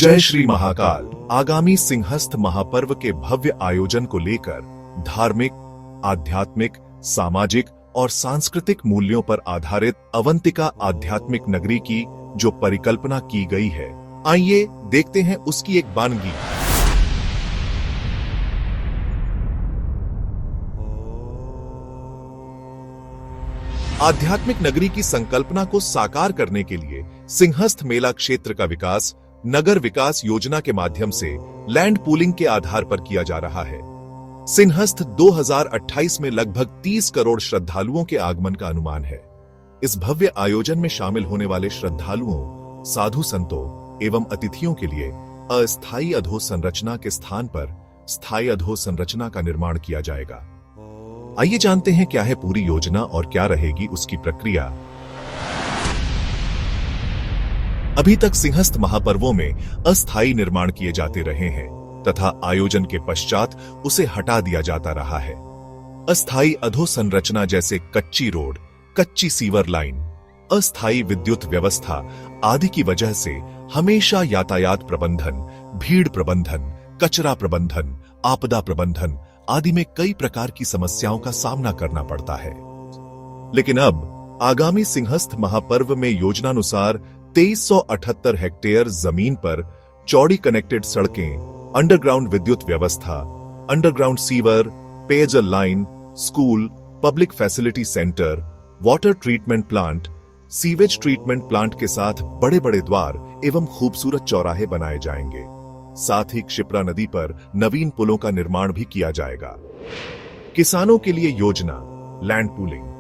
जय श्री महाकाल। आगामी सिंहस्थ महापर्व के भव्य आयोजन को लेकर धार्मिक, आध्यात्मिक, सामाजिक और सांस्कृतिक मूल्यों पर आधारित अवंतिका आध्यात्मिक नगरी की जो परिकल्पना की गई है, आइए देखते हैं उसकी एक बानगी। आध्यात्मिक नगरी की संकल्पना को साकार करने के लिए सिंहस्थ मेला क्षेत्र का विकास नगर विकास योजना के माध्यम से लैंड पूलिंग के आधार पर किया जा रहा है। सिंहस्थ 2028 में लगभग 30 करोड़ श्रद्धालुओं के आगमन का अनुमान है। इस भव्य आयोजन में शामिल होने वाले श्रद्धालुओं, साधु संतों एवं अतिथियों के लिए अस्थायी अधोसंरचना के स्थान पर स्थायी अधोसंरचना का निर्माण किया जाएगा। आइए जानते हैं क्या है पूरी योजना और क्या रहेगी उसकी प्रक्रिया। अभी तक सिंहस्थ महापर्वों में अस्थायी निर्माण किए जाते रहे हैं तथा आयोजन के पश्चात उसे हटा दिया जाता रहा है। अस्थायी अधोसंरचना जैसे कच्ची रोड, कच्ची सीवर लाइन, अस्थायी विद्युत व्यवस्था आदि की वजह से हमेशा यातायात प्रबंधन, भीड़ प्रबंधन, कचरा प्रबंधन, आपदा प्रबंधन आदि में कई प्रकार की समस्याओं का सामना करना पड़ता है। लेकिन अब आगामी सिंहस्थ महापर्व में योजनानुसार 2378 हेक्टेयर जमीन पर चौड़ी कनेक्टेड सड़कें, अंडरग्राउंड विद्युत व्यवस्था, अंडरग्राउंड सीवर, पेयजल line, school, public facility centre, water treatment plant, sewage treatment plant के साथ बड़े बड़े द्वार एवं खूबसूरत चौराहे बनाए जाएंगे। साथ ही क्षिप्रा नदी पर नवीन पुलों का निर्माण भी किया जाएगा। किसानों के लिए योजना लैंड पूलिंग।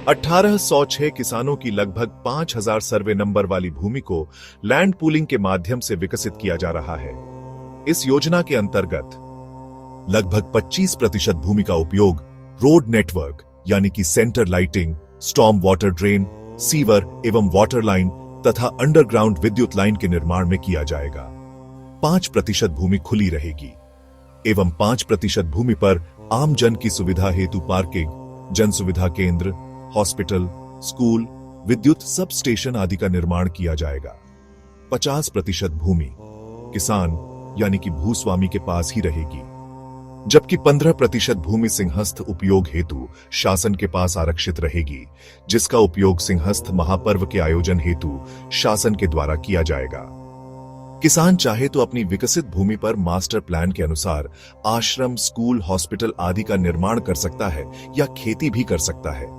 1806 किसानों की लगभग 5000 सर्वे नंबर वाली भूमि को लैंड पूलिंग के माध्यम से विकसित किया जा रहा है। इस योजना के अंतर्गत लगभग 25% भूमि का उपयोग रोड नेटवर्क यानी कि centre lighting, storm water drain, sewer एवं वाटर लाइन तथा अंडरग्राउंड विद्युत लाइन के निर्माण में किया जाएगा। 5% भूमि खुली रहेगी एवं 5% भूमि पर आम जन की सुविधा हेतु पार्किंग, जन सुविधा केंद्र, हॉस्पिटल, स्कूल, विद्युत सब स्टेशन आदि का निर्माण किया जाएगा। 50% भूमि किसान यानी कि भूस्वामी के पास ही रहेगी, जबकि 15% भूमि सिंहस्थ उपयोग हेतु शासन के पास आरक्षित रहेगी, जिसका उपयोग सिंहस्थ महापर्व के आयोजन हेतु शासन के द्वारा किया जाएगा। किसान चाहे तो अपनी विकसित भूमि पर मास्टर प्लान के अनुसार आश्रम, स्कूल, हॉस्पिटल आदि का निर्माण कर सकता है या खेती भी कर सकता है।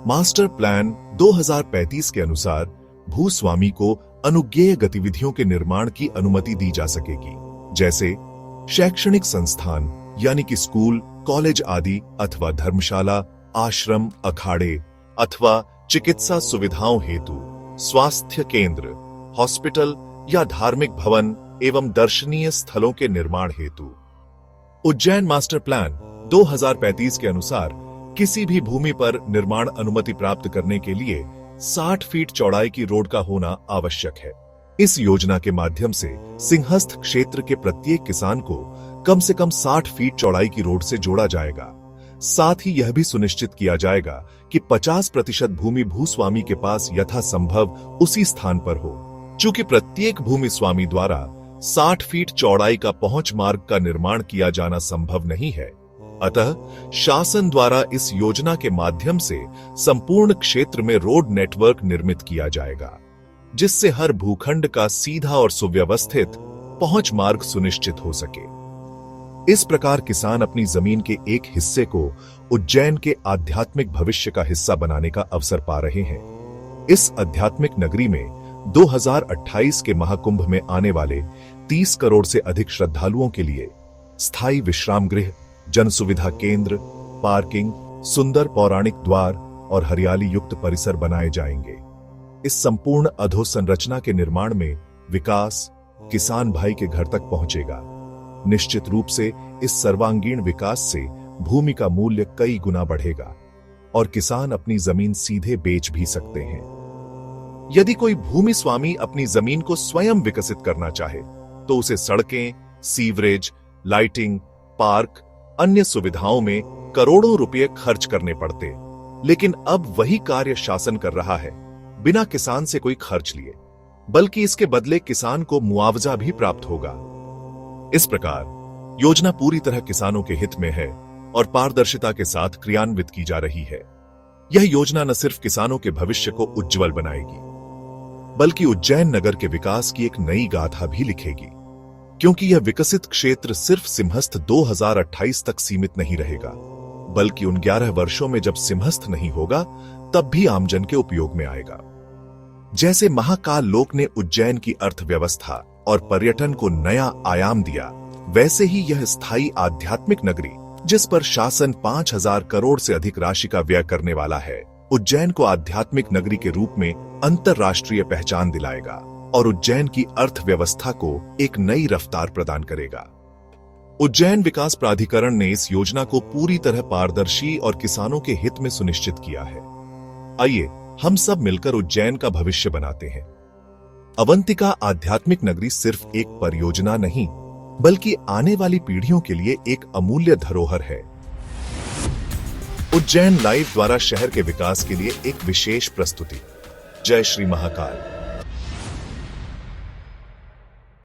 मास्टर प्लान 2035 के अनुसार भूस्वामी को अनुज्ञेय गतिविधियों के निर्माण की अनुमति दी जा सकेगी, जैसे शैक्षणिक संस्थान यानी कि स्कूल, कॉलेज आदि अथवा धर्मशाला, आश्रम, अखाड़े अथवा चिकित्सा सुविधाओं हेतु स्वास्थ्य केंद्र, हॉस्पिटल या धार्मिक भवन एवं दर्शनीय स्थलों के निर्माण हेतु। उज्जैन मास्टर प्लान 2035 के अनुसार किसी भी भूमि पर निर्माण अनुमति प्राप्त करने के लिए 60 फीट चौड़ाई की रोड का होना आवश्यक है। इस योजना के माध्यम से सिंहस्थ क्षेत्र के प्रत्येक किसान को कम से कम 60 फीट चौड़ाई की रोड से जोड़ा जाएगा। साथ ही यह भी सुनिश्चित किया जाएगा कि 50% भूमि भूस्वामी के पास यथासंभव उसी स्थान पर हो। चूंकि प्रत्येक भूमि स्वामी द्वारा 60 फीट चौड़ाई का पहुंच मार्ग का निर्माण किया जाना संभव नहीं है, अतः शासन द्वारा इस योजना के माध्यम से संपूर्ण क्षेत्र में रोड नेटवर्क निर्मित किया जाएगा, जिससे हर भूखंड का सीधा और सुव्यवस्थित पहुंच मार्ग सुनिश्चित हो सके। इस प्रकार किसान अपनी जमीन के एक हिस्से को उज्जैन के आध्यात्मिक भविष्य का हिस्सा बनाने का अवसर पा रहे हैं। इस आध्यात्मिक नगरी में 2028 के महाकुंभ में आने वाले 30 करोड़ से अधिक श्रद्धालुओं के लिए स्थायी विश्राम गृह, जन सुविधा केंद्र, पार्किंग, सुंदर पौराणिक द्वार और हरियाली युक्त परिसर बनाए जाएंगे। इस संपूर्ण अधोसंरचना के निर्माण में विकास किसान भाई के घर तक पहुंचेगा। निश्चित रूप से इस सर्वांगीण विकास से भूमि का मूल्य कई गुना बढ़ेगा और किसान अपनी जमीन सीधे बेच भी सकते हैं। यदि कोई भूमि स्वामी अपनी जमीन को स्वयं विकसित करना चाहे तो उसे सड़कें, सीवरेज, लाइटिंग, पार्क, अन्य सुविधाओं में करोड़ों रुपए खर्च करने पड़ते, लेकिन अब वही कार्य शासन कर रहा है बिना किसान से कोई खर्च लिए। बल्कि इसके बदले किसान को मुआवजा भी प्राप्त होगा। इस प्रकार योजना पूरी तरह किसानों के हित में है और पारदर्शिता के साथ क्रियान्वित की जा रही है। यह योजना न सिर्फ किसानों के भविष्य को उज्जवल बनाएगी, बल्कि उज्जैन नगर के विकास की एक नई गाथा भी लिखेगी, क्योंकि यह विकसित क्षेत्र सिर्फ सिंहस्थ 2028 तक सीमित नहीं रहेगा, बल्कि उन 11 वर्षों में जब सिंहस्थ नहीं होगा तब भी आमजन के उपयोग में आएगा। जैसे महाकाल लोक ने उज्जैन की अर्थव्यवस्था और पर्यटन को नया आयाम दिया, वैसे ही यह स्थायी आध्यात्मिक नगरी, जिस पर शासन 5,000 करोड़ से अधिक राशि का व्यय करने वाला है, उज्जैन को आध्यात्मिक नगरी के रूप में अंतर्राष्ट्रीय पहचान दिलाएगा और उज्जैन की अर्थव्यवस्था को एक नई रफ्तार प्रदान करेगा। उज्जैन विकास प्राधिकरण ने इस योजना को पूरी तरह पारदर्शी और किसानों के हित में सुनिश्चित किया है। आइए हम सब मिलकर उज्जैन का भविष्य बनाते हैं। अवंतिका आध्यात्मिक नगरी सिर्फ एक परियोजना नहीं, बल्कि आने वाली पीढ़ियों के लिए एक अमूल्य धरोहर है। उज्जैन लाइव द्वारा शहर के विकास के लिए एक विशेष प्रस्तुति। जय श्री महाकाल।